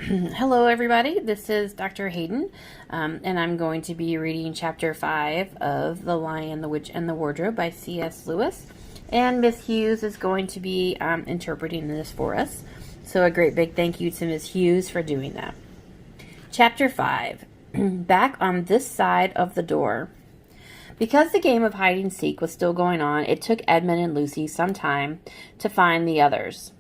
Hello, everybody. This is Dr. Hayden, and I'm going to be reading Chapter 5 of The Lion, the Witch, and the Wardrobe by C.S. Lewis. And Miss Hughes is going to be interpreting this for us. So a great big thank you to Miss Hughes for doing that. Chapter 5. Back on this side of the door. Because the game of hide-and-seek was still going on, it took Edmund and Lucy some time to find the others.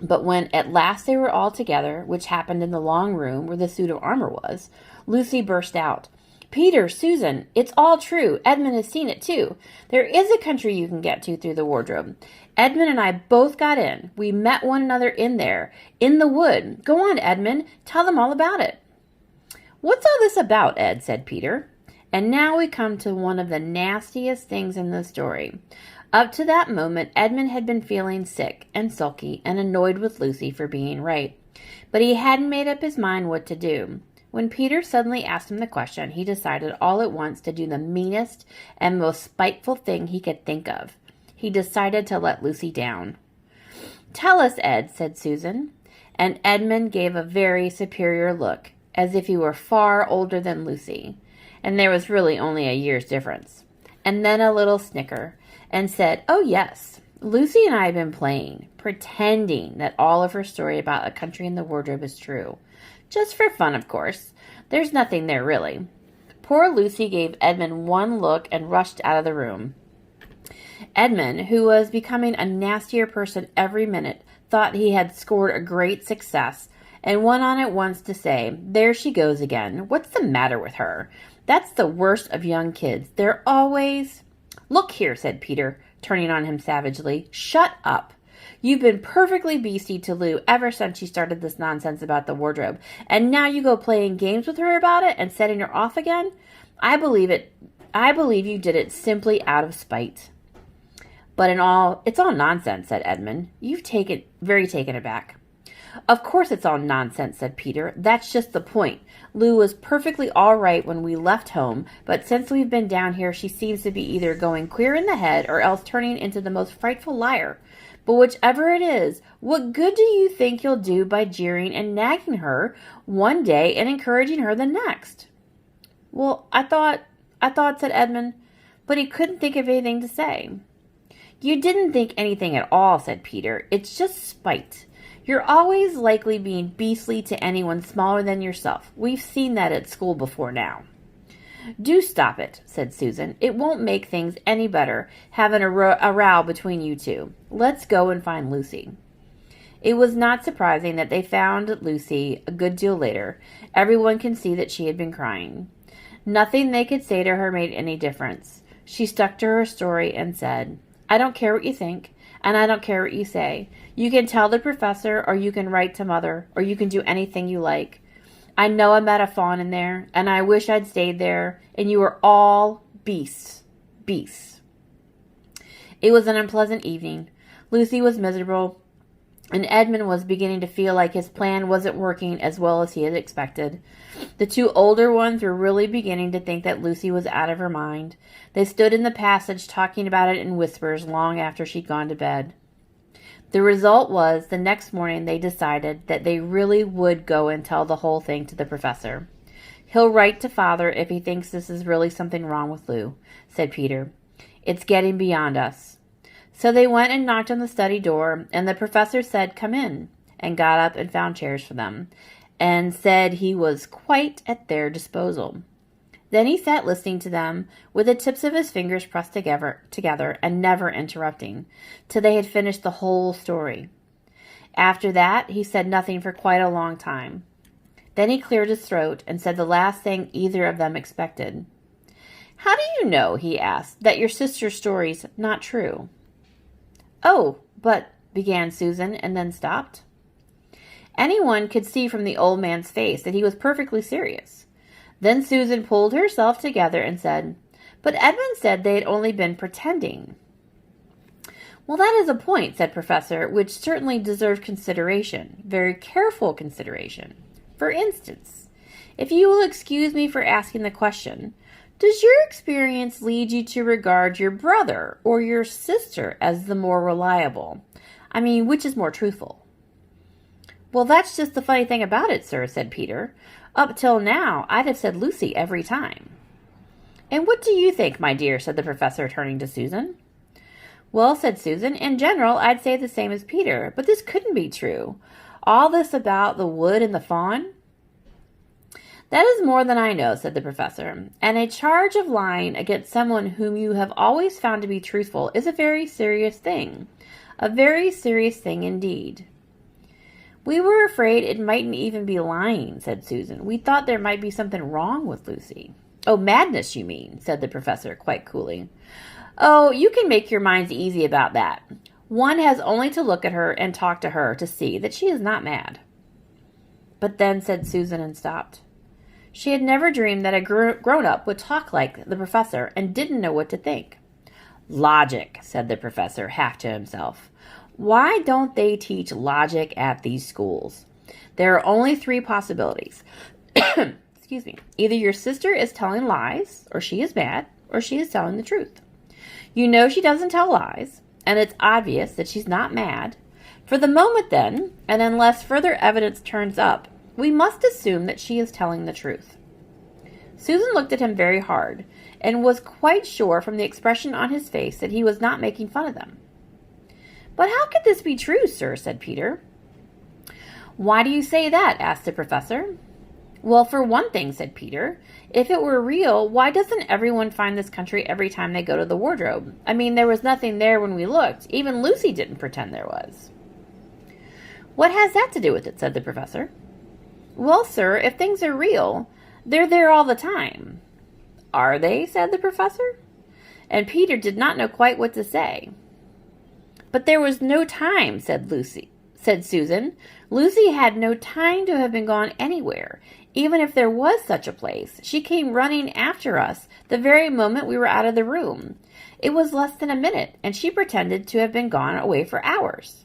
But when at last they were all together, which happened in the long room where the suit of armor was, Lucy burst out, "Peter, Susan, it's all true. Edmund has seen it too. There is a country you can get to through the wardrobe. Edmund and I both got in. We met one another in there, in the wood. Go on, Edmund. Tell them all about it." "What's all this about, Ed?" said Peter. And now we come to one of the nastiest things in the story. Up to that moment, Edmund had been feeling sick and sulky and annoyed with Lucy for being right. But he hadn't made up his mind what to do. When Peter suddenly asked him the question, he decided all at once to do the meanest and most spiteful thing he could think of. He decided to let Lucy down. "Tell us, Ed," said Susan. And Edmund gave a very superior look, as if he were far older than Lucy. And there was really only a year's difference. And then a little snicker, and said, "Oh yes, Lucy and I have been playing, pretending that all of her story about a country in the wardrobe is true. Just for fun, of course. There's nothing there, really." Poor Lucy gave Edmund one look and rushed out of the room. Edmund, who was becoming a nastier person every minute, thought he had scored a great success, and went on at once to say, "There she goes again. What's the matter with her? That's the worst of young kids. They're always—" "Look here," said Peter, turning on him savagely. "Shut up. You've been perfectly beastly to Lou ever since she started this nonsense about the wardrobe. And now you go playing games with her about it and setting her off again? I believe it. I believe you did it simply out of spite." "But it's all nonsense," said Edmund. "You've very taken aback." "Of course it's all nonsense," said Peter. "That's just the point. Lou was perfectly all right when we left home, but since we've been down here she seems to be either going queer in the head or else turning into the most frightful liar. But whichever it is, what good do you think you'll do by jeering and nagging her one day and encouraging her the next?" "Well, I thought," said Edmund, but he couldn't think of anything to say. "You didn't think anything at all," said Peter. "It's just spite. You're always likely being beastly to anyone smaller than yourself. We've seen that at school before now." "Do stop it," said Susan. "It won't make things any better, having a row between you two. Let's go and find Lucy." It was not surprising that they found Lucy a good deal later. Everyone can see that she had been crying. Nothing they could say to her made any difference. She stuck to her story and said, "I don't care what you think. And I don't care what you say. You can tell the professor, or you can write to Mother, or you can do anything you like. I know I met a fawn in there, and I wish I'd stayed there, and you were all beasts. Beasts." It was an unpleasant evening. Lucy was miserable, and Edmund was beginning to feel like his plan wasn't working as well as he had expected. The two older ones were really beginning to think that Lucy was out of her mind. They stood in the passage talking about it in whispers long after she'd gone to bed. The result was, the next morning they decided that they really would go and tell the whole thing to the professor. "He'll write to Father if he thinks this is really something wrong with Lou," said Peter. "It's getting beyond us." So they went and knocked on the study door, and the professor said, "Come in," and got up and found chairs for them, and said he was quite at their disposal. Then he sat listening to them, with the tips of his fingers pressed together and never interrupting, till they had finished the whole story. After that, he said nothing for quite a long time. Then he cleared his throat and said the last thing either of them expected. "How do you know," he asked, "that your sister's story's not true?" "Oh, but—" began Susan, and then stopped. Anyone could see from the old man's face that he was perfectly serious. Then Susan pulled herself together and said, "But Edmund said they had only been pretending." "Well, that is a point," said Professor, "which certainly deserves consideration, very careful consideration. For instance, if you will excuse me for asking the question, does your experience lead you to regard your brother or your sister as the more reliable? I mean, which is more truthful?" Well, that's just the funny thing about it, sir, said Peter. Up till now, I'd have said Lucy every time. And what do you think, my dear, said the professor, turning to Susan. Well, said Susan, in general, I'd say the same as Peter, but this couldn't be true. All this about the wood and the fawn? That is more than I know, said the professor, and a charge of lying against someone whom you have always found to be truthful is a very serious thing. A very serious thing indeed. We were afraid it mightn't even be lying, said Susan. We thought there might be something wrong with Lucy. Oh, madness, you mean, said the professor quite coolly. Oh, you can make your minds easy about that. One has only to look at her and talk to her to see that she is not mad. But then, said Susan, and stopped. She had never dreamed that a grown-up would talk like the professor and didn't know what to think. Logic, said the professor, half to himself. Why don't they teach logic at these schools? There are only 3 possibilities. Excuse me. Either your sister is telling lies, or she is mad, or she is telling the truth. You know she doesn't tell lies, and it's obvious that she's not mad. For the moment then, and unless further evidence turns up, we must assume that she is telling the truth. Susan looked at him very hard, and was quite sure from the expression on his face that he was not making fun of them. But how could this be true, sir? Said Peter. Why do you say that? Asked the professor. Well, for one thing, said Peter, if it were real, why doesn't everyone find this country every time they go to the wardrobe? I mean, there was nothing there when we looked. Even Lucy didn't pretend there was. What has that to do with it? Said the professor. Well, sir, if things are real, they're there all the time. Are they? Said the professor. And Peter did not know quite what to say. But there was no time, said Susan. Lucy had no time to have been gone anywhere. Even if there was such a place, she came running after us the very moment we were out of the room. It was less than a minute, and she pretended to have been gone away for hours.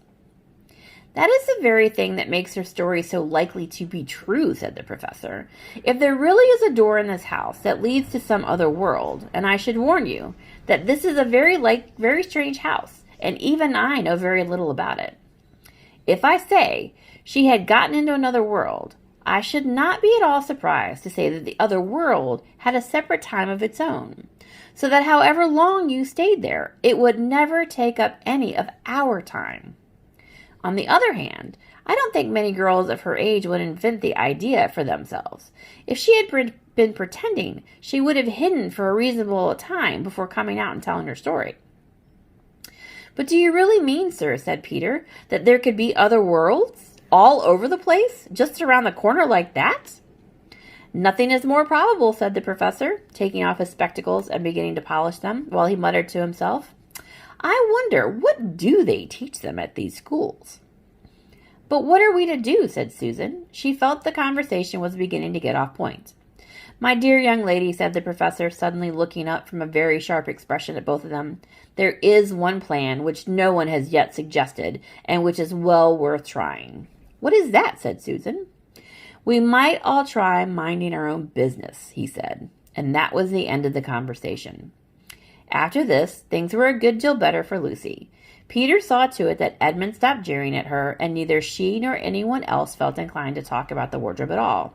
That is the very thing that makes her story so likely to be true, said the professor. If there really is a door in this house that leads to some other world, and I should warn you that this is a very strange house, and even I know very little about it. If I say she had gotten into another world, I should not be at all surprised to say that the other world had a separate time of its own, so that however long you stayed there, it would never take up any of our time. On the other hand, I don't think many girls of her age would invent the idea for themselves. If she had been pretending, she would have hidden for a reasonable time before coming out and telling her story. But do you really mean, sir, said Peter, that there could be other worlds all over the place, just around the corner like that? Nothing is more probable, said the professor, taking off his spectacles and beginning to polish them, while he muttered to himself, I wonder, what do they teach them at these schools? But what are we to do, said Susan. She felt the conversation was beginning to get off point. My dear young lady, said the professor, suddenly looking up from a very sharp expression at both of them, there is one plan which no one has yet suggested, and which is well worth trying. What is that? Said Susan. We might all try minding our own business, he said, and that was the end of the conversation. After this, things were a good deal better for Lucy. Peter saw to it that Edmund stopped jeering at her, and neither she nor anyone else felt inclined to talk about the wardrobe at all.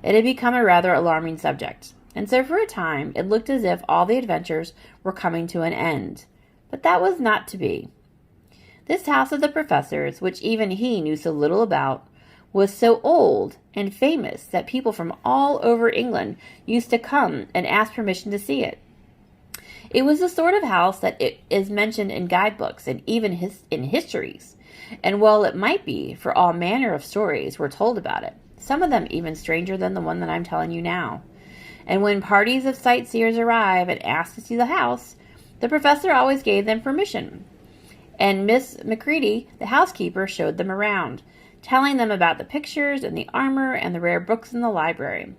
It had become a rather alarming subject, and so for a time it looked as if all the adventures were coming to an end. But that was not to be. This house of the professor's, which even he knew so little about, was so old and famous that people from all over England used to come and ask permission to see it. It was the sort of house that it is mentioned in guidebooks and even in histories, and well it might be, for all manner of stories were told about it, some of them even stranger than the one that I'm telling you now. And when parties of sightseers arrive and ask to see the house, the professor always gave them permission, and Miss Macready, the housekeeper, showed them around, telling them about the pictures and the armor and the rare books in the library.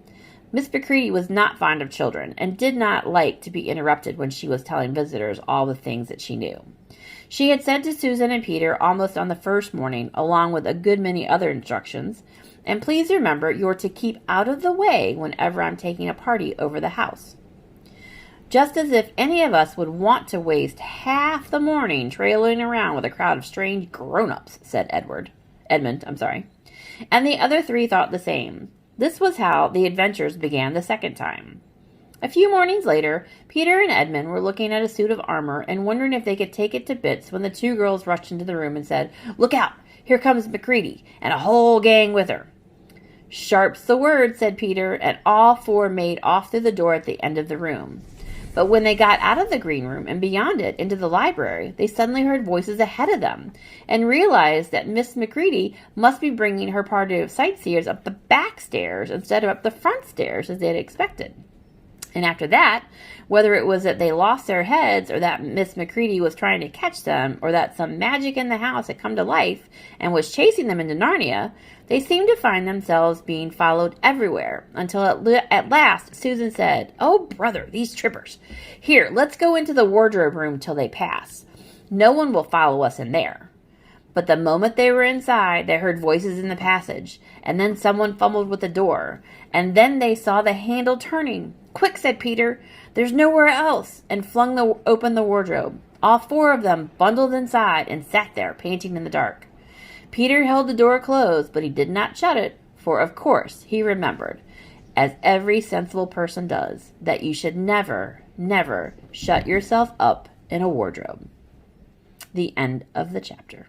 Miss Macready was not fond of children, and did not like to be interrupted when she was telling visitors all the things that she knew. She had said to Susan and Peter almost on the first morning, along with a good many other instructions, and please remember you're to keep out of the way whenever I'm taking a party over the house. Just as if any of us would want to waste half the morning trailing around with a crowd of strange grown-ups, said Edmund. and the other three thought the same. This was how the adventures began the second time. A few mornings later, Peter and Edmund were looking at a suit of armor and wondering if they could take it to bits when the two girls rushed into the room and said, "Look out! Here comes McCready, and a whole gang with her." "Sharp's the word," said Peter, and all four made off through the door at the end of the room. But when they got out of the green room and beyond it into the library, they suddenly heard voices ahead of them and realized that Miss McCready must be bringing her party of sightseers up the back stairs instead of up the front stairs as they had expected. And after that, whether it was that they lost their heads or that Miss McCready was trying to catch them or that some magic in the house had come to life and was chasing them into Narnia, they seemed to find themselves being followed everywhere until at last Susan said, "Oh, brother, these trippers. Here, let's go into the wardrobe room till they pass. No one will follow us in there." But the moment they were inside, they heard voices in the passage, and then someone fumbled with the door, and then they saw the handle turning. "Quick," said Peter, "there's nowhere else," and flung open the wardrobe. All four of them bundled inside and sat there, panting in the dark. Peter held the door closed, but he did not shut it, for of course he remembered, as every sensible person does, that you should never, never shut yourself up in a wardrobe. The end of the chapter.